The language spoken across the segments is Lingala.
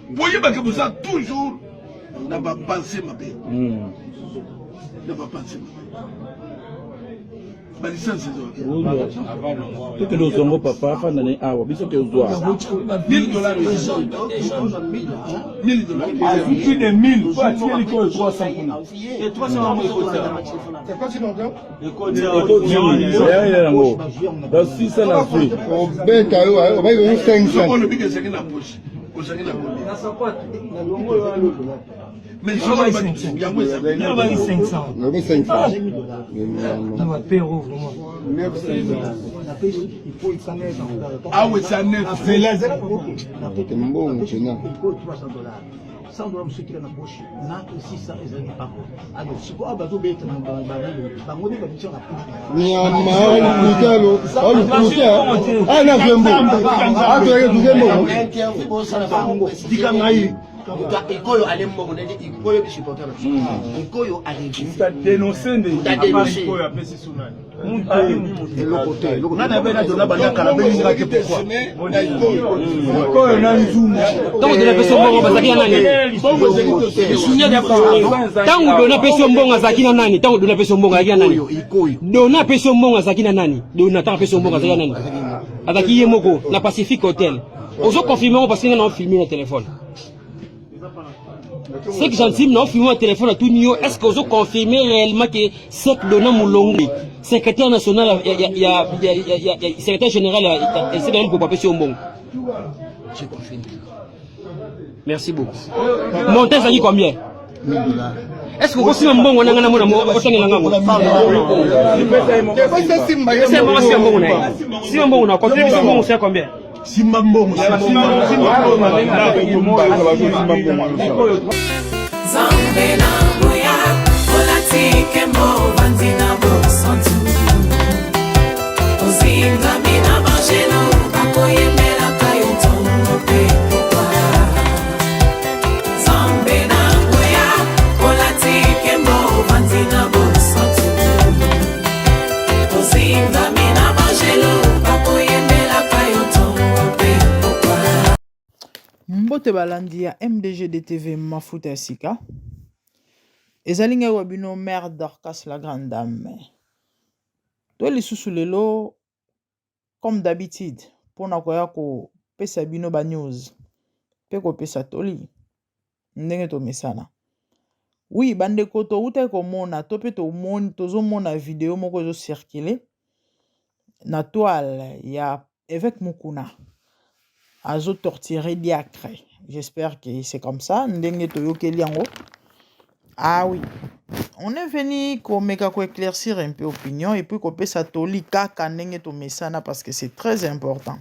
Voyez que vous êtes toujours n'a pas pensé ma paix. N'a pas pensé ma paix. Ma licence c'est tout que nous sommes papa fan d'année ah oui c'est que vous doit $1000 1000 $1000 plus de 1000 faut attirer l'école 300 et 300 c'est quoi sinon donc 600 la prix on va y 500 on le bigue c'est que la poche mais je vais 500 on va 500 ah oui c'est net c'est bon maintenant $100 monsieur qui est dans la poche, n'a que 600 alors, si vous avez besoin d'être dans le baril, vous avez besoin Ikoyo alembo nende ikoyo bi supporter ikoyo arrivé ça dénoncer des ikoyo appelé sunani le côté nana bena dona banda kala beni ngaki pourquoi ikoyo na nzuma tango dona peso mbongo bazaki na nani sunya de tango dona peso mbongo azaki na nani tango dona peso mbongo azaki na nani dona peso mbongo azaki na nani dona tango peso mbongo azaki na nani azaki yemoko na Pacific Hotel ozo confirmer parce que na filmé le téléphone. C'est que j'entime, non, filmé au téléphone à tout niveau. Est-ce que vous avez confirmé réellement que c'est Dona Moulongwe, secrétaire national, il y a secrétaire général, c'est dans le groupe sur Mbong. J'ai confirmé. Merci beaucoup. Montant, ça dit combien? $1000. Est-ce que vous avez un bon on a un bon si un bon on a contribution c'est combien? Simbambo Zambena boya olatike mo vandina bo santu ozinga mina mangeno bakoyemela kayoto pe pourquoi Zambena boya olatike mo vandina bo santu ozinga mina mangeno bakoyemela kayoto pe pourquoi. Mbote balandi ya MDG DTV Mafuta Sika. Ezalinga wabino mère Dorcas la grande dame. Toi les sous lelo comme d'habitude pour na koya ko pesa bino ba news. Pe ko pesa toli. Ndenge to mesana. Oui, bande ko to uta ko mona to pe to moni tozo mona vidéo moko zo circuler na toile ya avec Mukuna. Azo torturé diacre. J'espère que c'est comme ça. Ndenge to yokeli yango. Ah oui. On est venu comme éclaircir un peu l'opinion et puis qu'on peut s'attoler kaka ndenge to mesana parce que c'est très important.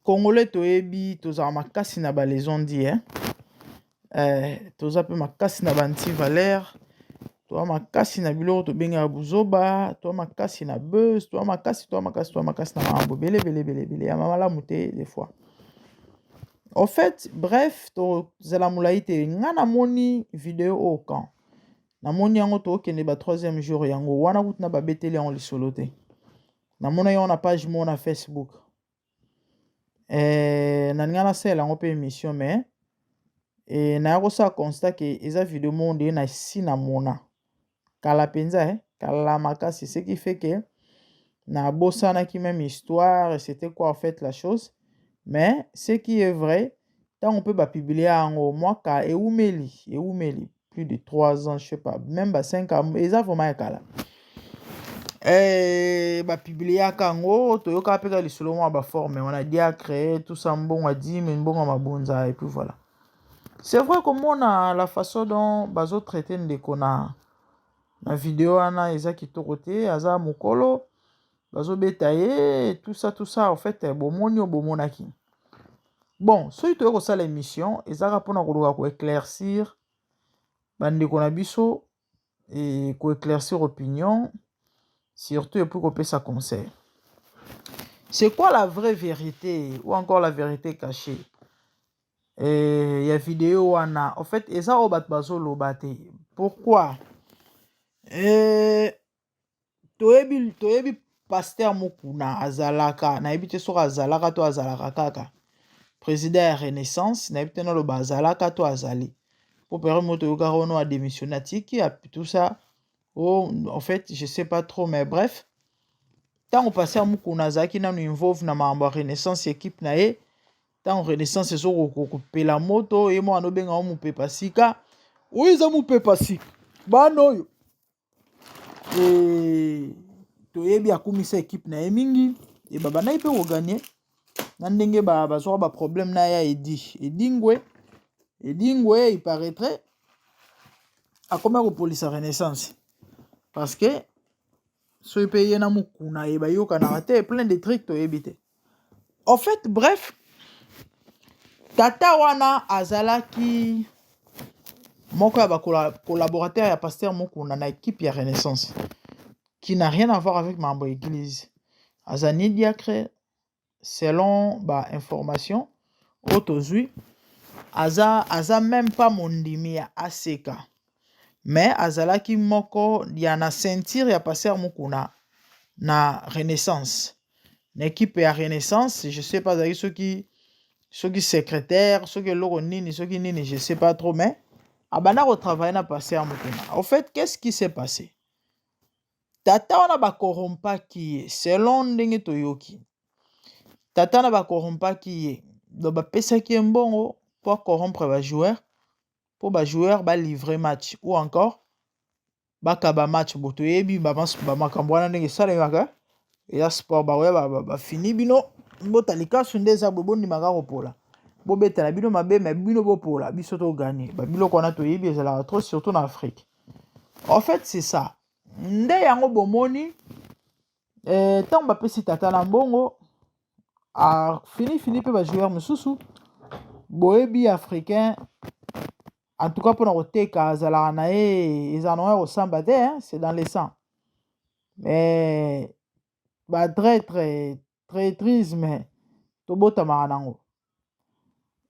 Congolais to ebi toza makasi na ba les on dit hein. Toza pe makasi na banti valeur. Toi makasi na biloko to benga buzoba, toi makasi na buzz, toi makasi na mambo bele ya mamala muté des fois. En fait, bref, to zela mulaite ngana moni vidéo au camp. Na moni yango to kende ba 3e jour yango wana kutna ba beteli yango lisolote. Na mona yo na page mo na Facebook. Na ngana sela yango pe émission mais na yako sa constat que eza vidéo monde na si na mona. Kala penza kala makasi ce qui fait que na bosana qui même histoire et c'était quoi en fait la chose mais ce qui est vrai tant on peut pas publier en mois ka eumeli plus de 3 ans je sais pas même ba 5 ans eza vraiment kala ba publier kango to yoka peka lisolo mo ba forme on a dit à créer tout ça bon a dit mais bon mabonza et puis voilà c'est vrai comme on a la façon dont bazo traiter ndeko na vidéo ana eza kitorote aza mokolo bazo betaye tout ça en fait bomoni obomonaki bon soki toyo kosala émission ezaka mpona koluka koéclaircir bandeko na biso et koéclaircir opinion surtout et pour kopesa conseil. C'est quoi la vraie vérité ou encore la vérité cachée? Il y a vidéo wana en fait eza o bat bazo lobate pourquoi toyebi Pasteur Mukuna azalaka na ebite soka azalaka to azalaka kaka président ya Renaissance na ebite no ba azalaka to azali pour père moto yoka rono a démissionné tiki a tout ça. Oh, en fait je sais pas trop mais bref tant Pasteur Mukuna zaki na involve na mambo Renaissance équipe na ye tant Renaissance ezoko kopela moto et moi no benga mu pepa sika oiza mu pepa sika bano yo toyebi akumisa équipe na ye mingi e baba na ipe oganye na ndenge bazwa ba problème na ya edingwe il paraîtrait akoma ko police Renaissance parce que so ipe ye na mukuna e bayoka na te plein de trucs toyebi te en fait bref tata wana azalaki moko ya ba collaborateur ya Pasteur Mukuna na équipe ya Renaissance qui n'a rien à voir avec mambo église azani diacre selon ba information autozui aza même pas mondimi ya aseka mais azalaki moko ya na ceinture ya Pasteur Mukuna na Renaissance na équipe ya Renaissance je sais pas ceux qui secrétaire ceux qui loro nini ceux qui nini je sais pas trop mais abana retravailler na Pasteur Mukuna. En fait qu'est-ce qui s'est passé? Tata wana ba corrompaki selon ndenge toyoki tata na ba corrompaki ye do ba pesaki mbongo pour corrompre ba joueur pour ba joueur ba livrer match ou encore ba kaba match boto yebi ba makambo wana ndenge salemaka ya sport ba ba fini bino botalika sunde za bobondi maka kopola bobeta na bino mabe mais bino bopola biso to gagner ba biloko wana toyebi ezala trop surtout en Afrique. En fait c'est ça nde yango bomoni tant bapesi tata na mbongo a fini pe ba joueur mususu boyebi africain en tout cas pour koteka azalaka na ye ezanoya kosamba te c'est dans le sang mais ba traîtrisme tobotamaka nango.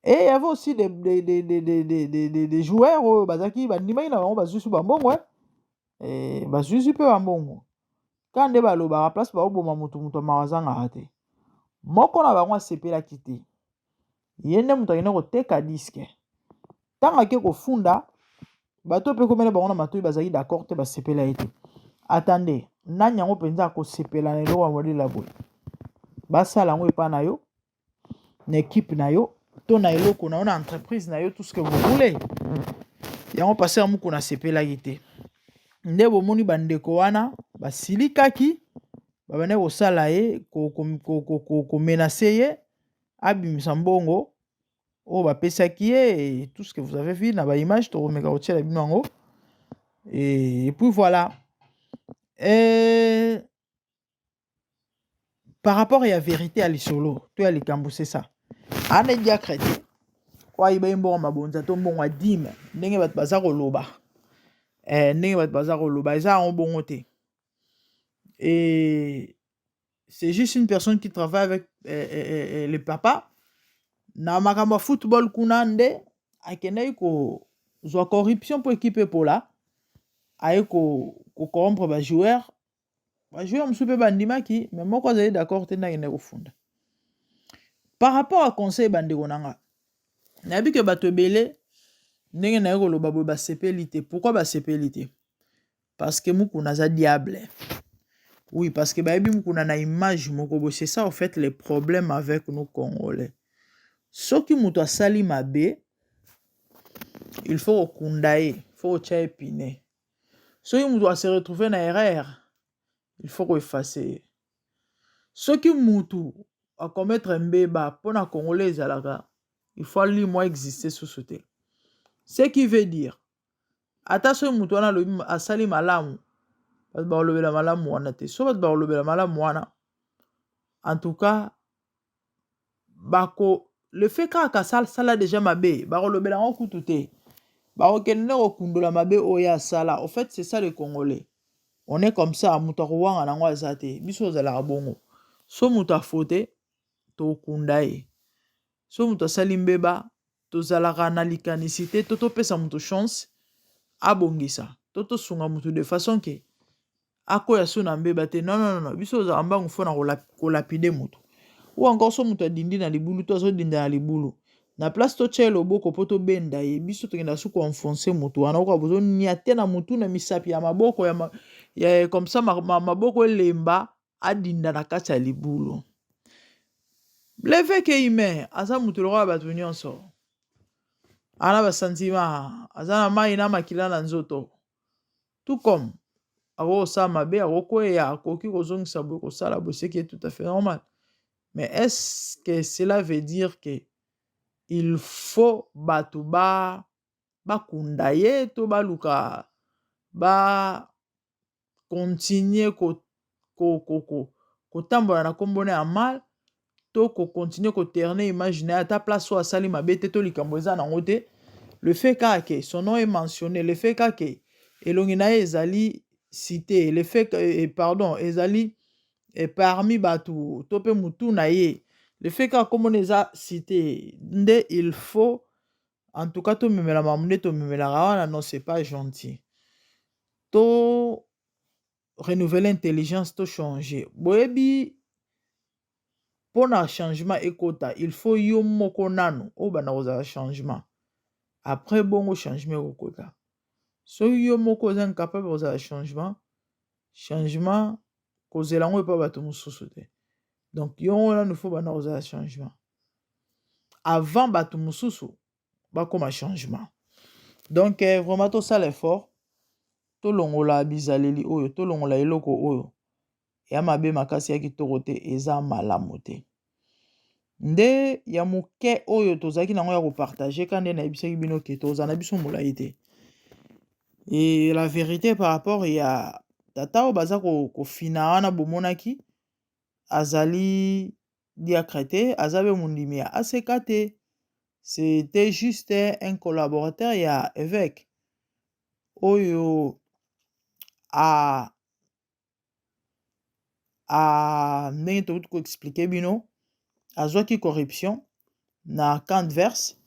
Et il y avait aussi des joueurs bazaki bandimaki na bango bazusu bambongo bazusu pe bambongo quand nde balobaka place baoboma moto amawazangaka te moko na bango asepelaki te ye nde moto akende koteka diske ntango ake kofunda bato mpe komele bango na matoi bazalaki d'accord te basepela ye te atande nani yango mpenza akosepela na eloko ya modela boye basala yango epa na yo na équipe na yo to na eloko na yo na entreprise na yo tout ce que vous voulez yango Pasteur Mukuna asepelaki te nde bomoni bandeko wana basilikaki babande kosala ye komenase ye abimisa mbongo oyo bapesaki ye tout ce que vous avez vu na baimage tokomeka kotiela bino yango et puis voilà par rapport ya vérité ya lisolo to ya likambo c'est ça ana diacre te kwa iba mbongo mabonza to mbongo adime ndenge bato baza koloba ndenge bato baza koloba eza yango bongo te et c'est juste une personne qui travaille avec le papa na makambo football kuna nde akendaki kozwa corruption pour équipe epola aye corrompre bajoueur mosusu mpe bandimaki mais moko azali d'accord te ndakende kofunda. Par rapport à conseil bandeko nanga nayebi ke bato ebele ndenge naye koloba boye basepeli te. Pourquoi basepeli te? Parce que Mukuna aza diable. Oui, parce que bayebi Mukuna na image moko boye. C'est ça en fait le problème avec nous Congolais. Soki muto asali mabe il faut okunda ye, il faut otia epine. Soki muto ase retrouver na erreur il faut koeffacer. Soki mutu a commettre mbeba pona Congolais ezalaka il faut lui moi exister sous ce thé. Ce qui veut dire ata soki mutu wana lobi asali malamu bato bakolobela malamu wana te. So bato bakolobela malamu wana en tout cas le fait kaka sala déjà mabe bakolobela ngo kutu te bakokende kokundola mabe oya sala. En fait c'est ça les Congolais, on est comme ça. Mutu akowanga nango aza te biso ozalaka bongo. So mutu afote tokunda ye, so mutu asali mbeba tozalaka na likanisi te to topesa mutu chance abongisa to tosunga mutu de façon ke akoya so na mbeba te non biso ozala mbangu fo na kolapide moto ou encore so moto adindi na libulu to azodinda na libulu na place totia loboko mpo tobenda ye biso tokenda su koenfonce moto wana okoka bozonia te na motu na misapi ya maboko ya comme ça maboko elemba adinda na kati ya libulu leveke humain aza moto lokola bato nyonso ana basentima aza na mai na makila na nzoto tout comme akokosala mabe akokweya akoki kozongisa boye kosala boye ce qui est tout à fait normal mais est-ce que cela veut dire que il faut bato bakunda ye to baluka continue kotambola na kombona ya mal to continue koterner imaginer ata place oyo asali mabe te to likambo eza nango te le fait kaka son nom est mentionné le fait kaka elongi na ye ezali cité le fait pardon ezali parmi bato to pe mutu na ye le fait kaka kombona eza cité nde il faut en tout cas tomemela mamunde tomemelaka wana non c'est pas gentil to renouveler intelligence to changer boyebi pona changement ekota il faut yo moko nano o bana kozala changement après bongo changement ekokota soki yo moko oza incapable kozala changement kozela yango epa bato mosusu te donc yo nano faut bana kozala changement avant bato mosusu bakoma changement donc vraiment tosala effort tolongola bizaleli oyo tolongola eloko oyo ya mabe makasi ya kitoko te eza malamu te nde ya moke oyo tozalaki nango ya kopartage ka nde nayebisaki bino ke tozala na biso molai te et la vérité par rapport ya tata oyo baza kofina wana bomonaki azali diacre te aza be mondimi ya aseka te c'était juste un collaborateur ya évêque oyo ndenge tokuti koexplike bino azwaki corruption na camp adverse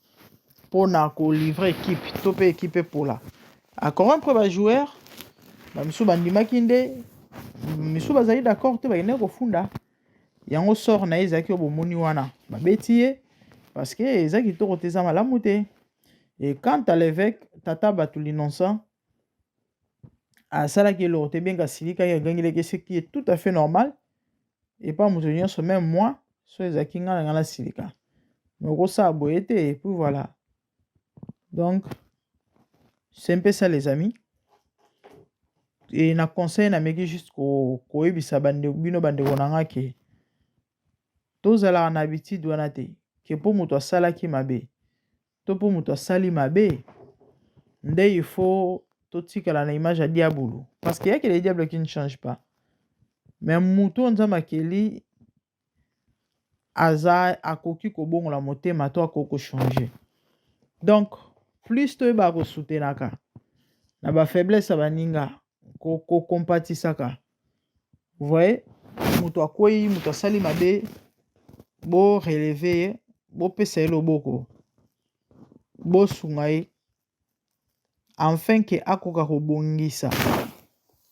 mpona kolivre équipe to mpe équipe epola acorrompre bajoueur bamisu bandimaki nde misu bazali d'accord te bakende kofunda yango sort na ye ezalaki oyo bomoni wana babeti ye parce que eza kitoko te eza malamu te et quant à l'évêque tata bato l'innocent asalaki eloko te bien kasilikaki agangilaki ce qui est tout à fait normal et pas moto nyonso même moi so ezalaki nga na nga nasilika mais okosala boye te et puis voilà donc c'est un peu ça les amis et na conseil nameki juste koyebisa bino bandeko na nga ke tozalaka na habitude wana te ke mpo moto asalaki mabe to mpo moto asali mabe nde il faut totikala na image ya diabolo parce qu'il y a que les diables qui ne changent pas mais moto nzambe akeli aza akoki kobongola motema to akoki kochanger donc plus toyeba kosoutenaka na bafaiblesse ya baninga kokompatisaka vous voyez moto akwei moto asali mabe boreleve ye bopesa ye loboko bosunga ye enfin ke akoka kobongisa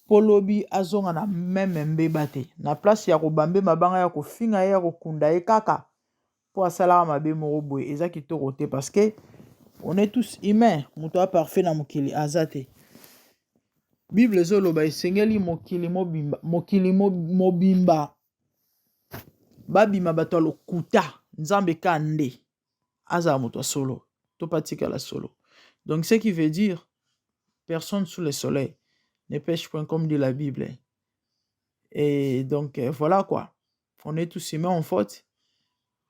mpo lobi azonga na meme mbeba te na place ya kobambe mabanga ya kofinga ye ya kokunda ye kaka mpo asalaka mabe moko boye eza kitoko te parce que on est tous humains moto aparfait na mokili aza te bible ezoloba esengeli mokili mobimba babima bato ya lokuta nzambe ka nde azala moto ya solo to patikala solo donc ce qui veut dire personne sous le soleil ne pêche point comme dit la Bible et donc voilà quoi on est tous humains en faute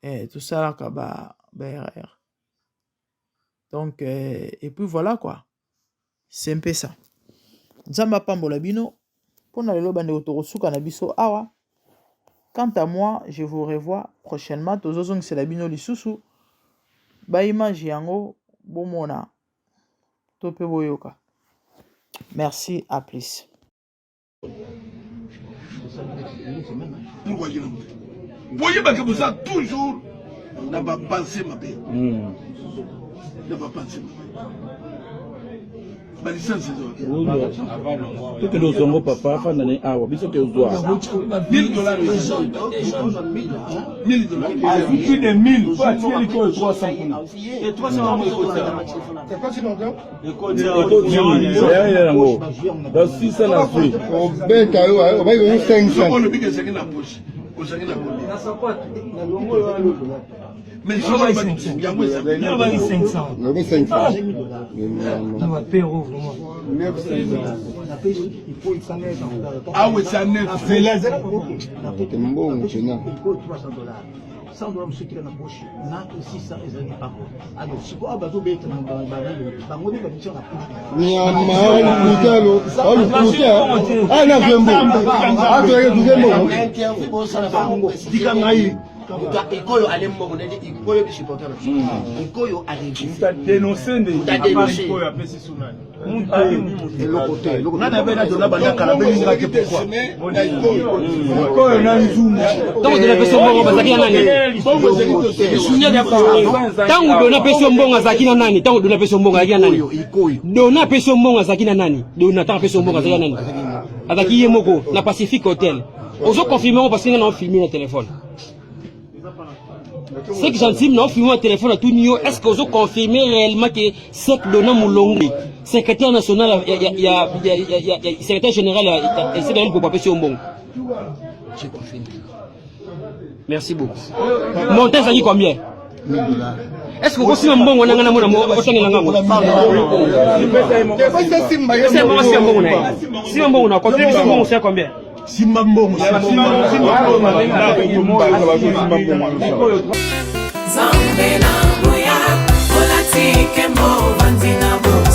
et tout ça là erreur donc et puis voilà quoi c'est un peu ça nzamba pambola bino pona lelo bandeko tokosuka na biso awa. Quant à moi, je vous revois prochainement. Tozozong c'est la bino lisusu. Ba image yango bomona. Tope boyoka. Merci, à plus. Pourquoi je l'aime? Voyez que vous êtes toujours n'a pas pensé ma paix. N'a pas pensé ma paix. ba licence zo Teke do zongo papa fanda ne awa biso ke uzwa. $1000. $1000. Plus de 1000 fois tirer les coins 300. Et 300 C'est quoi sinon donc? Dans 600 na free. Beta yo on va y 500. On le bige c'est na poche. On s'en na poche. Mais je vais $500. 500. Ça va payer vraiment. Ah oui, c'est neuf. C'est bon tena. $100 msukira na poche na 600 ezali pako alors siko abazobeta na barelo bangoni babiso na poche Nyama kutelo. Oh kuta. Ah na vembo. Ah to ye vembo. dika ngai ikoyo ale mbongo nende ikoyo bishipoka na ikoyo ale Uta dénoncer ndé. ikoyo apesi sunani. nana bena dona banda kala beli ngaki pourquoi Ikoyo na nzungu. Tango dona peso mbongo bazaki na nani? Tango dona peso mbongo zaki na nani? Tango dona peso mbongo zaki na nani? Dona peso mbongo zaki na nani? Dona tango peso mbongo zaki na nani? Azaki yemoko na Pacific Hotel. Ozo confirmer parce que on filmé le téléphone. C'est que j'entime on filmé le téléphone à tout niveau. Est-ce que ozo confirmer réellement que c'est Dona Moulongi, secrétaire national secrétaire général c'est même pour papier sur mbongo. j'ai confirmé. Merci beaucoup. Montant ça dit combien? Est-ce que vous aussi un bon on a un amour au sein de l'angamou? C'est bon si un bon on a. Si un bon on a contribution bon c'est combien? simba mbongo Zambe na buya, olatike mo vanzina bo.